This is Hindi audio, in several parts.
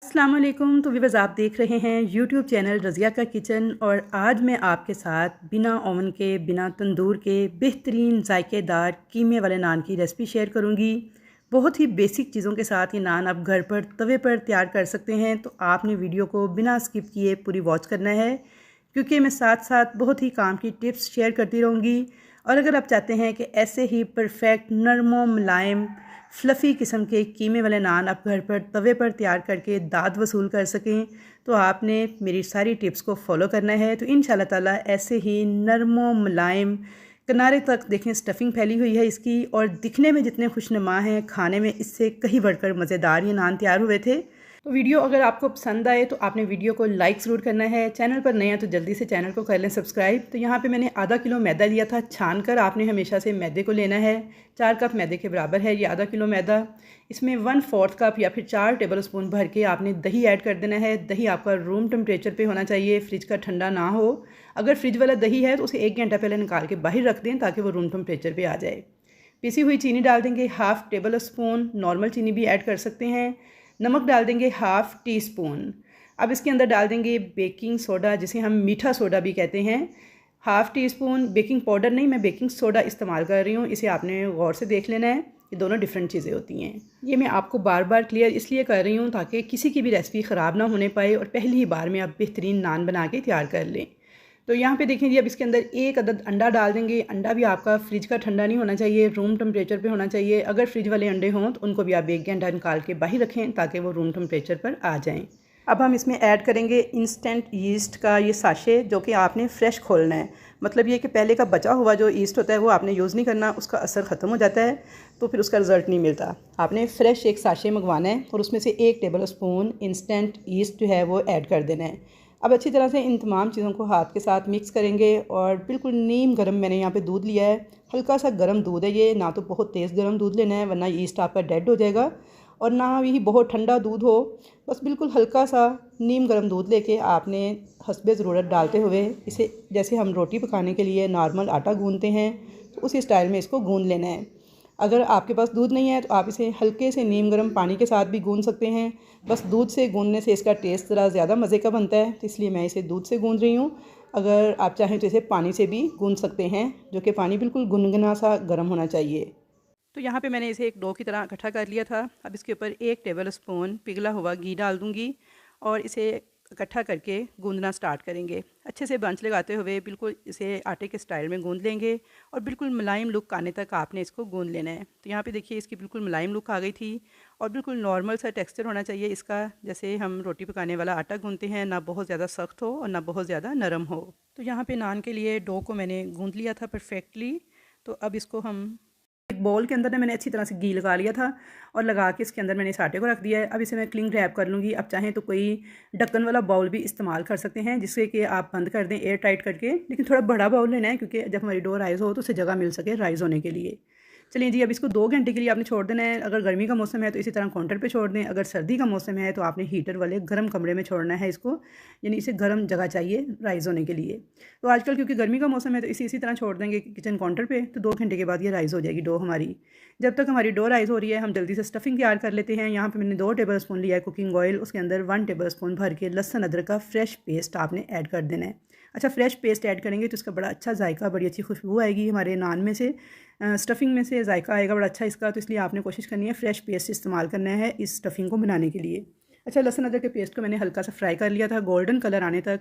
अस्सलाम वालेकुम। तो व्यूअर्स, आप देख रहे हैं यूट्यूब चैनल रज़िया का किचन। और आज मैं आपके साथ बिना ओवन के, बिना तंदूर के बेहतरीन जायकेदार कीमे वाले नान की रेसिपी शेयर करूंगी। बहुत ही बेसिक चीज़ों के साथ ये नान आप घर पर तवे पर तैयार कर सकते हैं। तो आपने वीडियो को बिना स्किप किए पूरी वॉच करना है, क्योंकि मैं साथ साथ बहुत ही काम की टिप्स शेयर करती रहूँगी। और अगर आप चाहते हैं कि ऐसे ही परफेक्ट नरमो मुलायम फ्लफ़ी किस्म के कीमे वाले नान आप घर पर तवे पर तैयार करके दाद वसूल कर सकें, तो आपने मेरी सारी टिप्स को फॉलो करना है। तो इंशाल्लाह ताला ऐसे ही नरमो मुलायम किनारे तक देखें स्टफ़िंग फैली हुई है इसकी, और दिखने में जितने खुशनुमा हैं, खाने में इससे कहीं बढ़कर मज़ेदार ये नान तैयार हुए थे। तो वीडियो अगर आपको पसंद आए तो आपने वीडियो को लाइक ज़रूर करना है। चैनल पर नए हैं तो जल्दी से चैनल को कर लें सब्सक्राइब। तो यहाँ पे मैंने आधा किलो मैदा लिया था छान कर। आपने हमेशा से मैदे को लेना है। 4 कप मैदे के बराबर है ये आधा किलो मैदा। इसमें 1/4 कप या फिर 4 टेबल स्पून भर के आपने दही ऐड कर देना है। दही आपका रूम टेम्परेचर पर होना चाहिए, फ्रिज का ठंडा ना हो। अगर फ्रिज वाला दही है तो उसे 1 घंटा पहले निकाल के बाहर रख दें ताकि वो रूम टेम्परेचर पर आ जाए। पिसी हुई चीनी डाल देंगे, हाफ़ टेबल स्पून। नॉर्मल चीनी भी ऐड कर सकते हैं। नमक डाल देंगे हाफ़ टी स्पून। अब इसके अंदर डाल देंगे बेकिंग सोडा, जिसे हम मीठा सोडा भी कहते हैं, half tea spoon. Baking powder नहीं, मैं बेकिंग सोडा इस्तेमाल कर रही हूँ। इसे आपने गौर से देख लेना है, ये दोनों डिफरेंट चीज़ें होती हैं। ये मैं आपको बार बार क्लियर इसलिए कर रही हूँ ताकि किसी की भी रेसिपी ख़राब ना होने पाए और पहली ही बार में आप बेहतरीन नान बना के तैयार कर लें। तो यहाँ पे देखें जी, अब इसके अंदर 1 अदद अंडा डाल देंगे। अंडा भी आपका फ्रिज का ठंडा नहीं होना चाहिए, रूम टेम्परेचर पे होना चाहिए। अगर फ्रिज वाले अंडे हों तो उनको भी आप 1 घंटा निकाल के बाहर रखें ताकि वो रूम टेम्परेचर पर आ जाएं। अब हम इसमें ऐड करेंगे इंस्टेंट ईस्ट का ये साशे, जो कि आपने फ़्रेश खोलना है। मतलब ये कि पहले का बचा हुआ जो ईस्ट होता है वो आपने यूज़ नहीं करना, उसका असर ख़त्म हो जाता है तो फिर उसका रिज़ल्ट नहीं मिलता। आपने फ़्रेश एक साशे मंगवाना है और उसमें से 1 टेबल स्पून इंस्टेंट ईस्ट जो है वो ऐड कर देना है। अब अच्छी तरह से इन तमाम चीज़ों को हाथ के साथ मिक्स करेंगे। और बिल्कुल नीम गर्म मैंने यहाँ पे दूध लिया है, हल्का सा गर्म दूध है ये, ना तो बहुत तेज़ गर्म दूध लेना है वरना ईस्ट आपका डेड हो जाएगा, और ना ही बहुत ठंडा दूध हो। बस बिल्कुल हल्का सा नीम गर्म दूध लेके आपने हस्बे ज़रूरत डालते हुए इसे, जैसे हम रोटी पकाने के लिए नॉर्मल आटा गूंदते हैं, तो उसी स्टाइल में इसको गूंद लेना है। अगर आपके पास दूध नहीं है तो आप इसे हल्के से नीम गर्म पानी के साथ भी गूंद सकते हैं। बस दूध से गूंदने से इसका टेस्ट ज़रा ज़्यादा मज़े का बनता है, तो इसलिए मैं इसे दूध से गूंद रही हूँ। अगर आप चाहें तो इसे पानी से भी गूंद सकते हैं, जो कि पानी बिल्कुल गुनगुना सा गर्म होना चाहिए। तो यहाँ पे मैंने इसे एक डो की तरह इकट्ठा कर लिया था। अब इसके ऊपर 1 टेबल स्पून पिघला हुआ घी डाल दूँगी और इसे इकट्ठा करके गूंदना स्टार्ट करेंगे। अच्छे से बंच लगाते हुए बिल्कुल इसे आटे के स्टाइल में गूंद लेंगे और बिल्कुल मुलायम लुक आने तक आपने इसको गूंद लेना है। तो यहाँ पे देखिए इसकी बिल्कुल मुलायम लुक आ गई थी और बिल्कुल नॉर्मल सा टेक्सचर होना चाहिए इसका, जैसे हम रोटी पकाने वाला आटा गूंदते हैं, ना बहुत ज़्यादा सख्त हो और ना बहुत ज़्यादा नरम हो। तो यहाँ पे नान के लिए डो को मैंने गूंद लिया था परफेक्टली। तो अब इसको हम एक बाउल के अंदर मैंने अच्छी तरह से घी लगा लिया था और लगा के इसके अंदर मैंने इस आटे को रख दिया है। अब इसे मैं क्लिंग रैप कर लूँगी। अब चाहें तो कोई ढक्कन वाला बाउल भी इस्तेमाल कर सकते हैं, जिससे कि आप बंद कर दें एयर टाइट करके, लेकिन थोड़ा बड़ा बाउल लेना है क्योंकि जब हमारी डो राइज़ हो तो उसे जगह मिल सके राइज़ होने के लिए। चलिए जी, अब इसको 2 घंटे के लिए आपने छोड़ देना है। अगर गर्मी का मौसम है तो इसी तरह काउंटर पे छोड़ दें। अगर सर्दी का मौसम है तो आपने हीटर वाले गर्म कमरे में छोड़ना है इसको, यानी इसे गर्म जगह चाहिए राइज़ होने के लिए। तो आजकल क्योंकि गर्मी का मौसम है तो इसी तरह छोड़ देंगे किचन काउंटर पे, तो 2 घंटे के बाद ये राइज़ हो जाएगी डो हमारी। जब तक हमारी डो राइज़ हो रही है हम जल्दी से स्टफ़िंग तैयार कर लेते हैं। यहाँ पर मैंने 2 टेबल स्पून लिया है कुकिंग ऑयल, उसके अंदर 1 टेबल स्पून भर के लहसुन अदरक का फ्रेश पेस्ट आपने ऐड कर देना है। अच्छा, फ्रेश पेस्ट ऐड करेंगे तो इसका बड़ा अच्छा जायका, बड़ी अच्छी खुशबू आएगी हमारे नान में से, स्टफ़िंग में से जायका आएगा बड़ा अच्छा इसका। तो इसलिए आपने कोशिश करनी है फ्रेश पेस्ट इस्तेमाल करना है इस स्टफ़िंग को बनाने के लिए। अच्छा, लहसुन अदरक के पेस्ट को मैंने हल्का सा फ्राई कर लिया था गोल्डन कलर आने तक।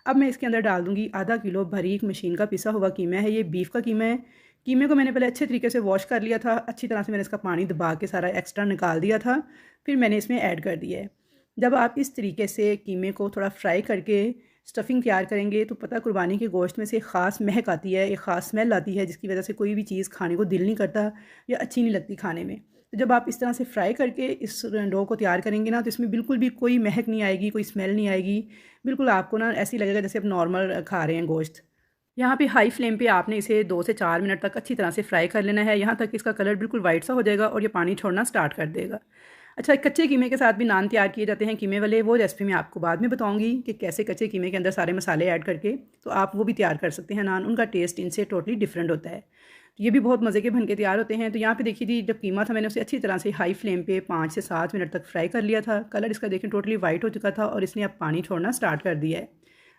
अब मैं इसके अंदर डाल दूँगी आधा किलो बारीक मशीन का पिसा हुआ कीमा है, ये बीफ का कीमा है। कीमे को मैंने पहले अच्छे तरीके से वॉश कर लिया था, अच्छी तरह से मैंने इसका पानी दबा के सारा एक्स्ट्रा निकाल दिया था, फिर मैंने इसमें ऐड कर दिया है। जब आप इस तरीके से कीमे को थोड़ा फ्राई करके स्टफ़िंग तैयार करेंगे तो पता कुर्बानी के गोश्त में से ख़ास महक आती है, एक ख़ास स्मेल आती है, जिसकी वजह से कोई भी चीज़ खाने को दिल नहीं करता या अच्छी नहीं लगती खाने में। तो जब आप इस तरह से फ्राई करके इस डो को तैयार करेंगे ना, तो इसमें बिल्कुल भी कोई महक नहीं आएगी, कोई स्मेल नहीं आएगी। बिल्कुल आपको ना ऐसे ही लगेगा जैसे आप नॉर्मल खा रहे हैं गोश्त। यहाँ पे हाई फ्लेम पे आपने इसे 2 से 4 मिनट तक अच्छी तरह से फ्राई कर लेना है, यहाँ तक इसका कलर बिल्कुल वाइट सा हो जाएगा और ये पानी छोड़ना स्टार्ट कर देगा। अच्छा, कच्चे कीमे के साथ भी नान तैयार किए जाते हैं कीमे वाले, वो रेसिपी मैं आपको बाद में बताऊंगी कि कैसे कच्चे कीमे के अंदर सारे मसाले ऐड करके तो आप वो भी तैयार कर सकते हैं नान। उनका टेस्ट इनसे टोटली डिफरेंट होता है। ये भी बहुत मज़े के बन के तैयार होते हैं। तो यहाँ पे देखिए जी, जब कीमा था मैंने उसे अच्छी तरह से हाई फ्लेम पे 5 से 7 मिनट तक फ्राई कर लिया था। कलर इसका देखिए टोटली वाइट हो चुका था और इसने अब पानी छोड़ना स्टार्ट कर दिया है।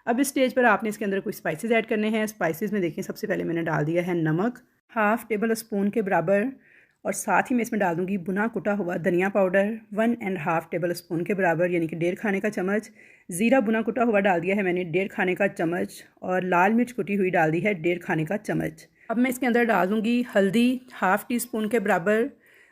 अब इस स्टेज पर आपने इसके अंदर कुछ स्पाइसेस ऐड करने हैं। स्पाइसेस में देखिए सबसे पहले मैंने डाल दिया है नमक, हाफ़ टेबल स्पून के बराबर, और साथ ही मैं इसमें डाल दूँगी भुना कुटा हुआ धनिया पाउडर 1.5 टेबल स्पून के बराबर, यानी कि 1.5 खाने का चम्मच। ज़ीरा भुना कुटा हुआ डाल दिया है मैंने 1.5 खाने का चम्मच, और लाल मिर्च कुटी हुई डाल दी है 1.5 खाने का चम्मच। अब मैं इसके अंदर डाल दूँगी हल्दी हाफ़ टी स्पून के बराबर,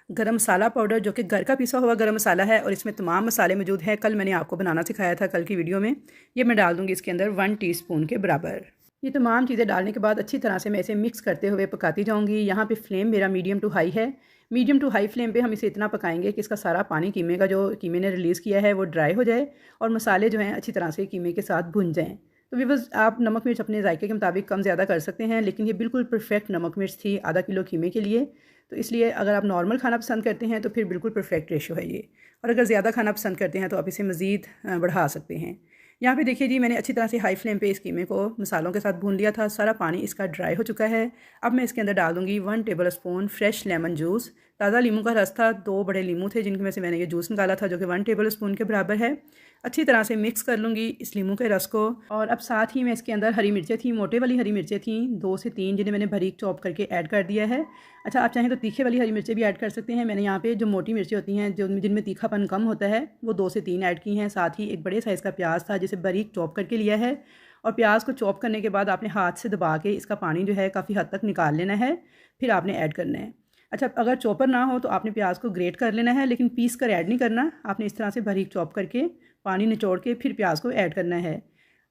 गरम मसाला पाउडर जो कि घर का पिसा हुआ गरम मसाला है, और इसमें तमाम मसाले मौजूद हैं। कल मैंने आपको बनाना सिखाया था कल की वीडियो में। ये मैं डाल दूँगी इसके अंदर 1 टीस्पून के बराबर। ये तमाम चीज़ें डालने के बाद अच्छी तरह से मैं इसे मिक्स करते हुए पकाती जाऊँगी। यहाँ पे फ्लेम मेरा मीडियम टू हाई है। मीडियम टू हाई फ्लेम पे हम इसे इतना पकाएंगे कि इसका सारा पानी कीमे का जो कीमे ने रिलीज़ किया है वो ड्राई हो जाए और मसाले जो हैं अच्छी तरह से कीमे के साथ भुन जाएँ। तो व्यूअर्स, आप नमक मिर्च अपने जायके के मुताबिक कम ज़्यादा कर सकते हैं, लेकिन ये बिल्कुल परफेक्ट नमक मिर्च थी आधा किलो कीमे के लिए। तो इसलिए अगर आप नॉर्मल खाना पसंद करते हैं तो फिर बिल्कुल परफेक्ट रेशो है ये, और अगर ज़्यादा खाना पसंद करते हैं तो आप इसे मज़ीद बढ़ा सकते हैं। यहाँ पे देखिए जी, मैंने अच्छी तरह से हाई फ्लेम पे इस कीमे को मसालों के साथ भून लिया था। सारा पानी इसका ड्राई हो चुका है। अब मैं इसके अंदर डाल दूँगी 1 table spoon fresh lemon juice. ताज़ा लीमू का रस था, 2 बड़े लीमू थे जिनके में से मैंने ये जूस निकाला था, जो कि 1 टेबल स्पून के बराबर है। अच्छी तरह से मिक्स कर लूँगी इस लीमू के रस को। और अब साथ ही मैं इसके अंदर हरी मिर्चें थी, मोटे वाली हरी मिर्चें थी 2 से 3, जिन्हें मैंने बारीक चॉप करके ऐड कर दिया है। अच्छा, आप चाहें तो तीखे वाली हरी मिर्चें भी ऐड कर सकते हैं। मैंने यहाँ पे जो मोटी मिर्चें होती हैं जो जिनमें तीखापन कम होता है वो 2 से 3 ऐड की हैं। साथ ही एक बड़े साइज़ का प्याज था जिसे बारीक चॉप करके लिया है, और प्याज को चॉप करने के बाद आपने हाथ से दबा के इसका पानी जो है काफ़ी हद तक निकाल लेना है, फिर आपने ऐड करना है। अच्छा, अगर चॉपर ना हो तो आपने प्याज को ग्रेट कर लेना है, लेकिन पीस कर ऐड नहीं करना। आपने इस तरह से बारीक चॉप करके पानी निचोड़ के फिर प्याज को ऐड करना है।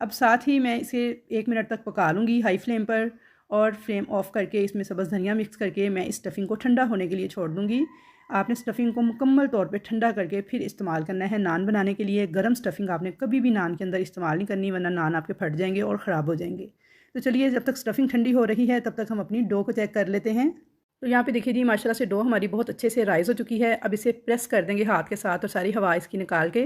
अब साथ ही मैं इसे 1 मिनट तक पका लूँगी हाई फ्लेम पर, और फ्लेम ऑफ करके इसमें सब्ज़ धनिया मिक्स करके मैं इस स्टफ़िंग को ठंडा होने के लिए छोड़ दूँगी। आपने स्टफ़िंग को मुकम्मल तौर पे ठंडा करके फिर इस्तेमाल करना है नान बनाने के लिए। गर्म स्टफ़िंग आपने कभी भी नान के अंदर इस्तेमाल नहीं करनी, वरना नान आपके फट जाएंगे और ख़राब हो जाएंगे। तो चलिए, जब तक स्टफ़िंग ठंडी हो रही है तब तक हम अपनी डो को चेक कर लेते हैं। तो यहाँ पे देखिए जी, माशाल्लाह से डो हमारी बहुत अच्छे से राइज़ हो चुकी है। अब इसे प्रेस कर देंगे हाथ के साथ और सारी हवा इसकी निकाल के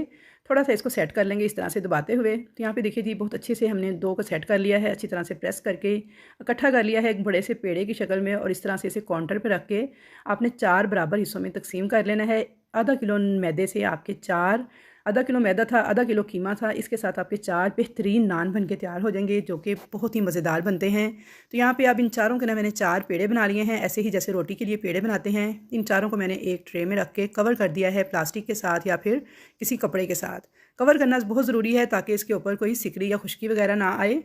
थोड़ा सा इसको सेट कर लेंगे इस तरह से दबाते हुए। तो यहाँ पे देखिए जी, बहुत अच्छे से हमने डो को सेट कर लिया है, अच्छी तरह से प्रेस करके इकट्ठा कर लिया है एक बड़े से पेड़े की शक्ल में, और इस तरह से इसे काउंटर पर रख के आपने 4 बराबर हिस्सों में तकसीम कर लेना है। आधा किलो मैदे से आपके 4, आधा किलो मैदा था, आधा किलो कीमा था, इसके साथ आपके 4 बेहतरीन नान बन के तैयार हो जाएंगे, जो कि बहुत ही मज़ेदार बनते हैं। तो यहाँ पे अब इन चारों के ना मैंने 4 पेड़े बना लिए हैं, ऐसे ही जैसे रोटी के लिए पेड़े बनाते हैं। इन चारों को मैंने एक ट्रे में रख के कवर कर दिया है प्लास्टिक के साथ या फिर किसी कपड़े के साथ। कवर करना बहुत ज़रूरी है ताकि इसके ऊपर कोई सिकड़ी या खुश्की वगैरह ना आए।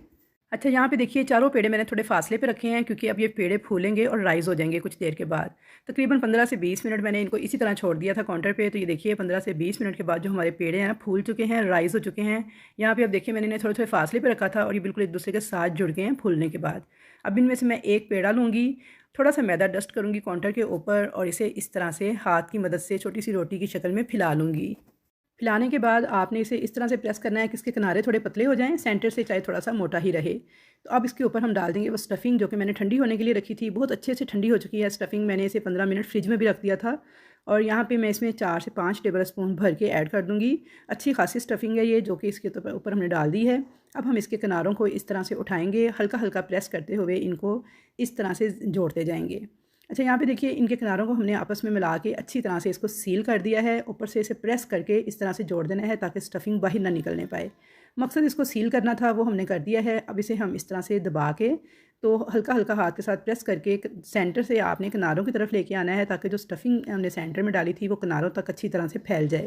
अच्छा, यहाँ पे देखिए चारों पेड़े मैंने थोड़े फासले पे रखे हैं, क्योंकि अब ये पेड़े फूलेंगे और राइज़ हो जाएंगे कुछ देर के बाद। तकरीबन 15 से 20 मिनट मैंने इनको इसी तरह छोड़ दिया था काउंटर पे। तो ये देखिए 15 से 20 मिनट के बाद जो हमारे पेड़े हैं ना फूल चुके हैं, राइज़ हो चुके हैं। यहाँ पे अब देखिए मैंने इन्हें थोड़े थोड़े फासले पे रखा था और ये बिल्कुल एक दूसरे के साथ जुड़ गए हैं फूलने के बाद। अब इनमें से मैं एक पेड़ा लूँगी, थोड़ा सा मैदा डस्ट करूँगी काउंटर के ऊपर, और इसे इस तरह से हाथ की मदद से छोटी सी रोटी की शक्ल में फैला लूँगी। फैलाने के बाद आपने इसे इस तरह से प्रेस करना है कि इसके किनारे थोड़े पतले हो जाएं, सेंटर से चाहे थोड़ा सा मोटा ही रहे। तो अब इसके ऊपर हम डाल देंगे वो स्टफ़िंग जो कि मैंने ठंडी होने के लिए रखी थी। बहुत अच्छे से ठंडी हो चुकी है स्टफ़िंग, मैंने इसे 15 मिनट फ्रिज में भी रख दिया था। और यहाँ पे मैं इसमें 4 से 5 टेबल स्पून भर के ऐड कर दूँगी। अच्छी खासी स्टफ़िंग है ये, जो कि इसके ऊपर हमने डाल दी है। अब हम इसके किनारों को इस तरह से उठाएँगे, हल्का हल्का प्रेस करते हुए इनको इस तरह से जोड़ते जाएँगे। अच्छा, यहाँ पे देखिए इनके किनारों को हमने आपस में मिला के अच्छी तरह से इसको सील कर दिया है। ऊपर से इसे प्रेस करके इस तरह से जोड़ देना है ताकि स्टफ़िंग बाहर ना निकलने पाए। मकसद इसको सील करना था, वो हमने कर दिया है। अब इसे हम इस तरह से दबा के तो हल्का हल्का हाथ के साथ प्रेस करके सेंटर से आपने किनारों की तरफ लेके आना है, ताकि जो स्टफ़िंग हमने सेंटर में डाली थी वो किनारों तक अच्छी तरह से फैल जाए।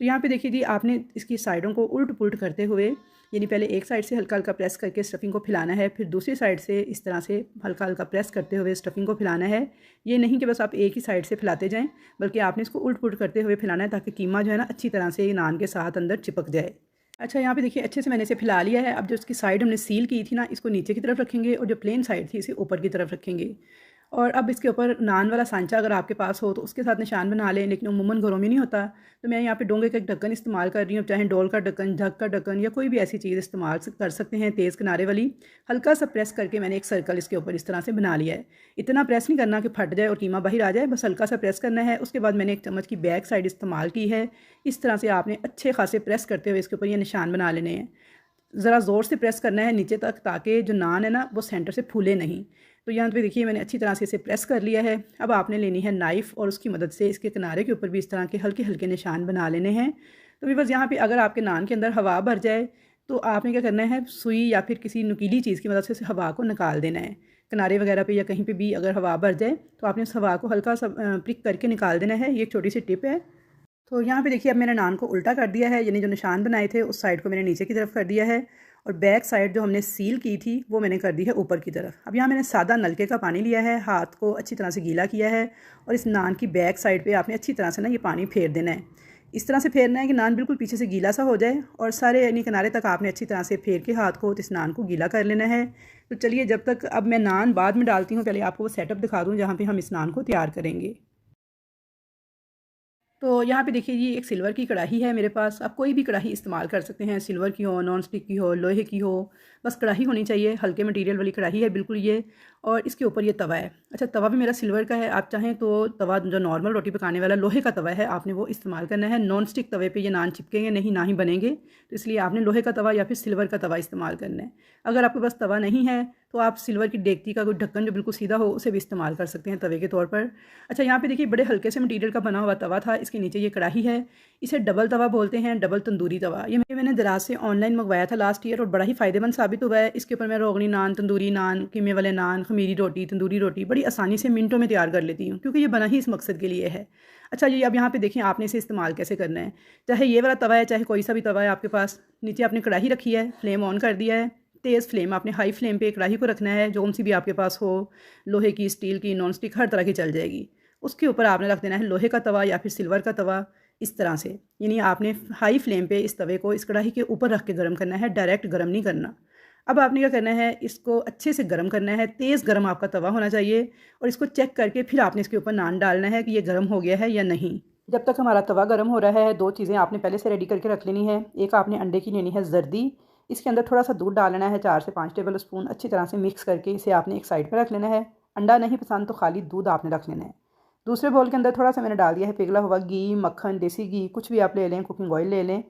तो यहाँ पे देखिए जी, आपने इसकी साइडों को उल्ट पुल्ट करते हुए, यानी पहले एक साइड से हल्का हल्का प्रेस करके स्टफ़िंग को फैलाना है, फिर दूसरी साइड से इस तरह से हल्का हल्का प्रेस करते हुए स्टफ़िंग को फैलाना है। ये नहीं कि बस आप एक ही साइड से फैलाते जाएं, बल्कि आपने इसको उल्ट पुल्ट करते हुए फैलाना है, ताकि कीमा जो है ना अच्छी तरह से नान के साथ अंदर चिपक जाए। अच्छा, यहाँ पे देखिए अच्छे से मैंने इसे फैला लिया है। अब जो इसकी साइड हमने सील की थी ना, इसको नीचे की तरफ रखेंगे, और जो प्लेन साइड थी इसे ऊपर की तरफ रखेंगे। और अब इसके ऊपर नान वाला सांचा अगर आपके पास हो तो उसके साथ निशान बना लें, लेकिन उमूमन घरों में नहीं होता। तो मैं यहाँ पे डोंगे का एक ढक्कन इस्तेमाल कर रही हूँ, चाहे डोल का ढक्कन, जग का ढक्कन, या कोई भी ऐसी चीज़ इस्तेमाल कर सकते हैं तेज़ किनारे वाली। हल्का सा प्रेस करके मैंने एक सर्कल इसके ऊपर इस तरह से बना लिया है। इतना प्रेस नहीं करना कि फट जाए और कीमा बाहर आ जाए, बस हल्का सा प्रेस करना है। उसके बाद मैंने एक चम्मच की बैक साइड इस्तेमाल की है। इस तरह से आपने अच्छे खासे प्रेस करते हुए इसके ऊपर ये निशान बना लेने हैं। ज़रा ज़ोर से प्रेस करना है नीचे तक, ताकि जो नान है ना वो सेंटर से फूले नहीं। तो यहाँ पे देखिए मैंने अच्छी तरह से इसे प्रेस कर लिया है। अब आपने लेनी है नाइफ़ और उसकी मदद से इसके किनारे के ऊपर भी इस तरह के हल्के हल्के निशान बना लेने हैं। तो भी बस यहाँ पे अगर आपके नान के अंदर हवा भर जाए तो आपने क्या करना है, सुई या फिर किसी नुकीली चीज़ की मदद से हवा को निकाल देना है। किनारे वगैरह पे या कहीं पे भी अगर हवा भर जाए तो आपने उस हवा को हल्का सा प्रिक करके निकाल देना है। ये एक छोटी सी टिप है। तो यहाँ पे देखिए अब मैंने नान को उल्टा कर दिया है, यानी जो निशान बनाए थे उस साइड को मैंने नीचे की तरफ कर दिया है और बैक साइड जो हमने सील की थी वो मैंने कर दी है ऊपर की तरफ। अब यहाँ मैंने सादा नलके का पानी लिया है, हाथ को अच्छी तरह से गीला किया है और इस नान की बैक साइड पे आपने अच्छी तरह से ना ये पानी फेर देना है। इस तरह से फेरना है कि नान बिल्कुल पीछे से गीला सा हो जाए और सारे यानी किनारे तक आपने अच्छी तरह से फेर के हाथ को इस नान को गीला कर लेना है। तो चलिए जब तक, अब मैं नान बाद में डालती हूँ, पहले आपको वो सेटअप दिखा दूँ जहाँ पर हम इस नान को तैयार करेंगे। तो यहाँ पे देखिए ये एक सिल्वर की कढ़ाई है मेरे पास। आप कोई भी कढ़ाई इस्तेमाल कर सकते हैं, सिल्वर की हो, नॉन स्टिक की हो, लोहे की हो, बस कढ़ाई होनी चाहिए। हल्के मटेरियल वाली कढ़ाई है बिल्कुल ये। और इसके ऊपर ये तवा है। अच्छा, तवा भी मेरा सिल्वर का है। आप चाहें तो तवा जो नॉर्मल रोटी पकाने वाला लोहे का तवा है आपने वो इस्तेमाल करना है। नॉन स्टिक तवे पे ये नान चिपकेंगे नहीं, ना ही बनेंगे। तो इसलिए आपने लोहे का तवा या फिर सिल्वर का तवा इस्तेमाल करना है। अगर आपके पास तवा नहीं है तो आप सिल्वर की डेगची का कोई ढक्कन जो बिल्कुल सीधा हो उसे भी इस्तेमाल कर सकते हैं तवे के तौर पर। अच्छा, यहाँ पे देखिए बड़े हल्के से मटेरियल का बना हुआ तवा था, इसके नीचे ये कढ़ाई है। इसे डबल तवा बोलते हैं, डबल तंदूरी तवा। ये मैंने दराज से ऑनलाइन मंगवाया था लास्ट ईयर और बड़ा ही फ़ायदेमंद साबित हुआ है। इसके ऊपर मैं रोगनी नान, तंदूरी नान, कीमे वाले नान, खमीरी रोटी, तंदूरी रोटी बड़ी आसानी से मिनटों में तैयार कर लेती हूँ, क्योंकि ये बना ही इस मकसद के लिए है। अच्छा, ये अब यहाँ पे देखें आपने इसे इस्तेमाल कैसे करना है। चाहे ये वाला तवा है, चाहे कोई सा भी तवा है आपके पास। नीचे आपने कढ़ाई रखी है, फ्लेम ऑन कर दिया है। तेज़ फ्लेम, आपने हाई फ्लेम पे कढ़ाई को रखना है, जो सी भी आपके पास हो, लोहे की, स्टील की, नॉन स्टिक, हर तरह की चल जाएगी। उसके ऊपर आपने रख देना है लोहे का तवा या फिर सिल्वर का तवा, इस तरह से। यानी आपने हाई फ्लेम पे इस तवे को इस कढ़ाई के ऊपर रख के गर्म करना है, डायरेक्ट गर्म नहीं करना। अब आपने क्या करना है, इसको अच्छे से गर्म करना है। तेज़ गर्म आपका तवा होना चाहिए और इसको चेक करके फिर आपने इसके ऊपर नान डालना है कि ये गर्म हो गया है या नहीं। जब तक हमारा तवा गर्म हो रहा है, दो चीज़ें आपने पहले से रेडी करके रख लेनी है। एक आपने अंडे की लेनी है जर्दी, इसके अंदर थोड़ा सा दूध डालना है, 4 से 5 टेबल स्पून। अच्छी तरह से मिक्स करके इसे आपने एक साइड पर रख लेना है। अंडा नहीं पसंद तो खाली दूध आपने रख लेना है। दूसरे बोल के अंदर थोड़ा सा मैंने डाल दिया है पिघला हुआ घी, मक्खन, देसी घी, कुछ भी आप ले लें, कुकिंग ऑयल ले लें।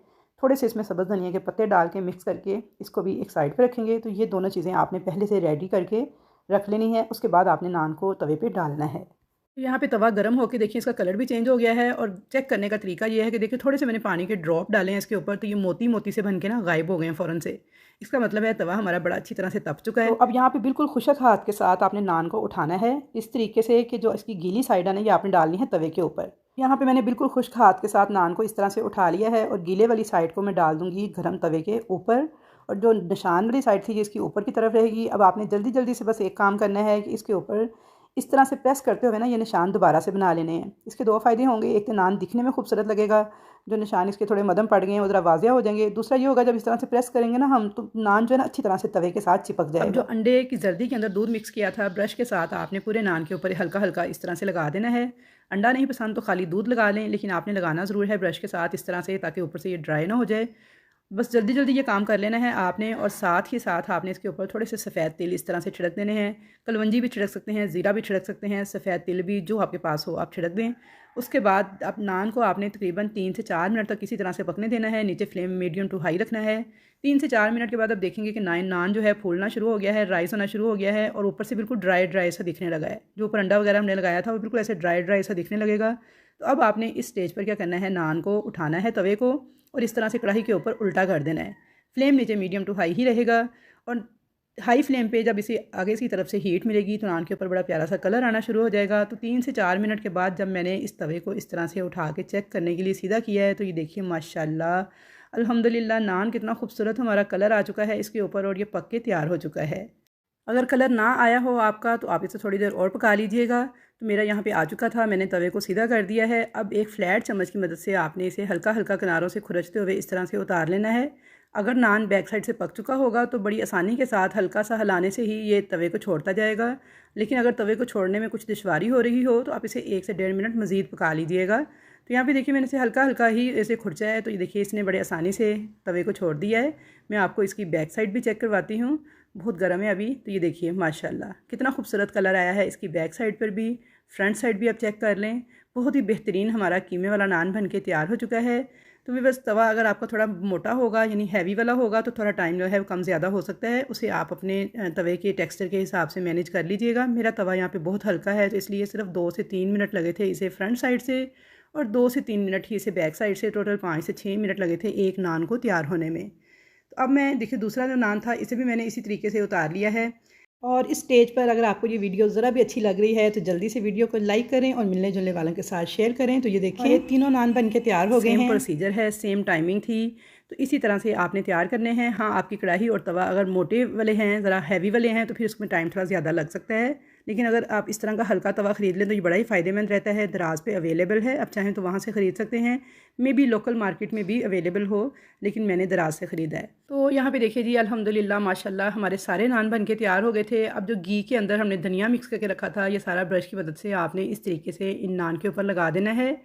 थोड़े से इसमें सब्ज़ धनिया के पत्ते डाल के मिक्स करके इसको भी एक साइड पे रखेंगे। तो ये दोनों चीज़ें आपने पहले से रेडी करके रख लेनी है। उसके बाद आपने नान को तवे पे डालना है। तो यहाँ पे तवा गर्म होकर देखिए इसका कलर भी चेंज हो गया है। और चेक करने का तरीका ये है कि देखिए थोड़े से मैंने पानी के ड्रॉप डाले हैं इसके ऊपर, तो ये मोती मोती से बन के ना गायब हो गए हैं फ़ौरन से। इसका मतलब है तवा हमारा बड़ा अच्छी तरह से तप चुका है। तो अब यहाँ पे बिल्कुल खुशक हाथ के साथ आपने नान को उठाना है इस तरीके से कि जो इसकी गीली साइड है ना ये आपने डालनी है तवे के ऊपर। यहाँ पे मैंने बिल्कुल खुश्क हाथ के साथ नान को इस तरह से उठा लिया है और गीले वाली साइड को मैं डाल दूँगी गर्म तवे के ऊपर और जो निशान वाली साइड थी ये इसकी ऊपर की तरफ रहेगी। अब आपने जल्दी जल्दी से बस एक काम करना है कि इसके ऊपर इस तरह से प्रेस करते हुए ना ये निशान दोबारा से बना लेने हैं। इसके दो फ़ायदे होंगे, एक तो नान दिखने में खूबसूरत लगेगा, जो निशान इसके थोड़े मदम पड़ गए हैं वो ज़रा वाज़िया हो जाएंगे। दूसरा ये होगा जब इस तरह से प्रेस करेंगे ना हम, तो नान जो है ना अच्छी तरह से तवे के साथ चिपक जाएगा। अब जो अंडे की जर्दी के अंदर दूध मिक्स किया था, ब्रश के साथ आपने पूरे नान के ऊपर हल्का हल्का इस तरह से लगा देना है। अंडा नहीं पसंद तो खाली दूध लगा लें, लेकिन आपने लगाना ज़रूर है ब्रश के साथ इस तरह से, ताकि ऊपर से ये ड्राई ना हो जाए। बस जल्दी जल्दी ये काम कर लेना है आपने। और साथ ही साथ आपने इसके ऊपर थोड़े से सफ़ेद तिल इस तरह से छिड़क देने हैं। कलवंजी भी छिड़क सकते हैं, ज़ीरा भी छिड़क सकते हैं, सफ़ेद तिल भी जो आपके पास हो आप छिड़क दें। उसके बाद अब नान को आपने तकरीबन 3 से 4 मिनट तक इसी तरह से पकने देना है। नीचे फ्लेम मीडियम टू हाई रखना है। 3 से 4 मिनट के बाद अब देखेंगे कि नान जो है फूलना शुरू हो गया है, राइस होना शुरू हो गया है और ऊपर से बिल्कुल ड्राई ड्राई सा दिखने लगा है। जो ऊपर अंडा वगैरह हमने लगाया था वो बिल्कुल ऐसे ड्राई ड्राई सा दिखने लगेगा। तो अब आपने इस स्टेज पर क्या करना है, नान को उठाना है तवे को और इस तरह से कढ़ाई के ऊपर उल्टा कर देना है। फ्लेम नीचे मीडियम टू हाई ही रहेगा और हाई फ्लेम पे जब इसे आगे की तरफ से हीट मिलेगी तो नान के ऊपर बड़ा प्यारा सा कलर आना शुरू हो जाएगा। तो 3 से 4 मिनट के बाद जब मैंने इस तवे को इस तरह से उठा के चेक करने के लिए सीधा किया है तो ये देखिए माशाल्लाह अल्हम्दुलिल्लाह नान कितना खूबसूरत हमारा कलर आ चुका है इसके ऊपर और ये पक के तैयार हो चुका है। अगर कलर ना आया हो आपका तो आप इसे थोड़ी देर और पका लीजिएगा। तो मेरा यहाँ पे आ चुका था, मैंने तवे को सीधा कर दिया है। अब एक फ्लैट चम्मच की मदद से आपने इसे हल्का हल्का किनारों से खुरचते हुए इस तरह से उतार लेना है। अगर नान बैक साइड से पक चुका होगा तो बड़ी आसानी के साथ हल्का सा हिलाने से ही ये तवे को छोड़ता जाएगा। लेकिन अगर तवे को छोड़ने में कुछ दुश्वारी हो रही हो तो आप इसे 1 से 1.5 मिनट मज़ीद पका लीजिएगा। तो यहाँ पे देखिए मैंने इसे हल्का हल्का ही ऐसे खुरचा है, तो ये देखिए इसने बड़े आसानी से तवे को छोड़ दिया है। मैं आपको इसकी बैक साइड भी चेक करवाती हूँ, बहुत गर्म है अभी। तो ये देखिए माशाल्लाह कितना खूबसूरत कलर आया है इसकी बैक साइड पर भी, फ्रंट साइड भी आप चेक कर लें। बहुत ही बेहतरीन हमारा कीमे वाला नान बन के तैयार हो चुका है। तो भी बस तवा अगर आपका थोड़ा मोटा होगा यानी हैवी वाला होगा तो थोड़ा टाइम जो है वो कम ज़्यादा हो सकता है, उसे आप अपने तवे के टेक्सचर के हिसाब से मैनेज कर लीजिएगा। मेरा तवा यहाँ पे बहुत हल्का है तो इसलिए सिर्फ 2 से 3 मिनट लगे थे इसे फ्रंट साइड से, और 2 से 3 मिनट ही इसे बैक साइड से, टोटल 5 से 6 मिनट लगे थे एक नान को तैयार होने में। तो अब मैं देखिए दूसरा जो नान था इसे भी मैंने इसी तरीके से उतार लिया है। और इस स्टेज पर अगर आपको ये वीडियो ज़रा भी अच्छी लग रही है तो जल्दी से वीडियो को लाइक करें और मिलने जुलने वालों के साथ शेयर करें। तो ये देखिए तीनों नान बन के तैयार हो गए हैं। सेम प्रोसीजर है, सेम टाइमिंग थी, तो इसी तरह से आपने तैयार करने हैं। हाँ, आपकी कढ़ाई और तवा अगर मोटे वाले हैं, ज़रा हैवी वाले हैं तो फिर उसमें टाइम थोड़ा ज़्यादा लग सकता है, लेकिन अगर आप इस तरह का हल्का तवा ख़रीद लें तो ये बड़ा ही फ़ायदेमंद रहता है। दराज पे अवेलेबल है, आप चाहें तो वहाँ से ख़रीद सकते हैं, मे बी लोकल मार्केट में भी अवेलेबल हो, लेकिन मैंने दराज से ख़रीदा है। तो यहाँ पे देखिए जी अल्हम्दुलिल्लाह माशाल्लाह हमारे सारे नान बन के तैयार हो गए थे। अब जो घी के अंदर हमने धनिया मिक्स करके रखा था, ये सारा ब्रश की मदद से आपने इस तरीके से इन नान के ऊपर लगा देना है।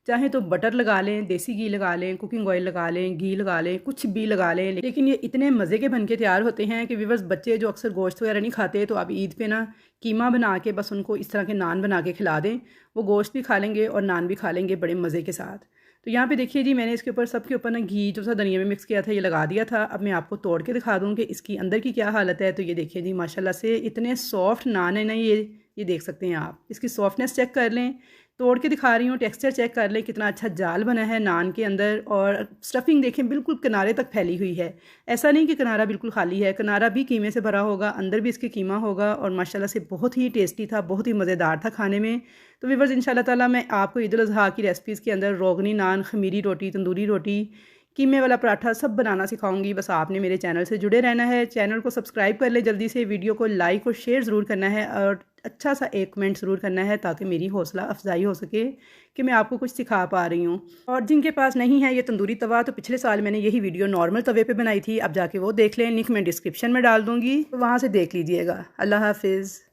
चाहे तो बटर लगा लें, देसी घी लगा लें, कुकिंग ऑयल लगा लें, घी लगा लें, कुछ भी लगा लें, लेकिन ये इतने मज़े के बन के तैयार होते हैं कि व्यूअर्स बच्चे जो अक्सर गोश्त वगैरह नहीं खाते तो आप ईद पे ना कीमा बना के बस उनको इस तरह के नान बना के खिला दें, वो गोश्त भी खा लेंगे और नान भी खा लेंगे बड़े मज़े के साथ। तो यहाँ पे देखिए जी मैंने इसके ऊपर सबके ऊपर ना घी जो सा धनिया में मिक्स किया था ये लगा दिया था। अब मैं आपको तोड़ के दिखा दूँ कि इसकी अंदर की क्या हालत है। तो ये देखिए जी माशाल्लाह से इतने सॉफ्ट नान है ना, ये देख सकते हैं आप, इसकी सॉफ्टनेस चेक कर लें, तोड़ के दिखा रही हूँ, टेक्सचर चेक कर लें कितना अच्छा जाल बना है नान के अंदर, और स्टफिंग देखें बिल्कुल किनारे तक फैली हुई है। ऐसा नहीं कि किनारा बिल्कुल खाली है, किनारा भी कीमे से भरा होगा, अंदर भी इसके कीमा होगा, और माशाल्लाह से बहुत ही टेस्टी था, बहुत ही मज़ेदार था खाने में। तो व्यूअर्स इंशाल्लाह ताला मैं आपको ईद उल अज़हा की रेसिपीज़ के अंदर रोगनी नान, खमीरी रोटी, तंदूरी रोटी, कीमे वाला पराठा सब बनाना सिखाऊंगी। बस आपने मेरे चैनल से जुड़े रहना है, चैनल को सब्सक्राइब कर ले जल्दी से, वीडियो को लाइक और शेयर ज़रूर करना है, और अच्छा सा एक कमेंट ज़रूर करना है ताकि मेरी हौसला अफजाई हो सके कि मैं आपको कुछ सिखा पा रही हूँ। और जिनके पास नहीं है ये तंदूरी तवा, तो पिछले साल मैंने यही वीडियो नॉर्मल तवे पे बनाई थी, अब जाके वो देख लें, लिंक मैं डिस्क्रिप्शन में डाल दूँगी, तो वहाँ से देख लीजिएगा। अल्लाह हाफिज़।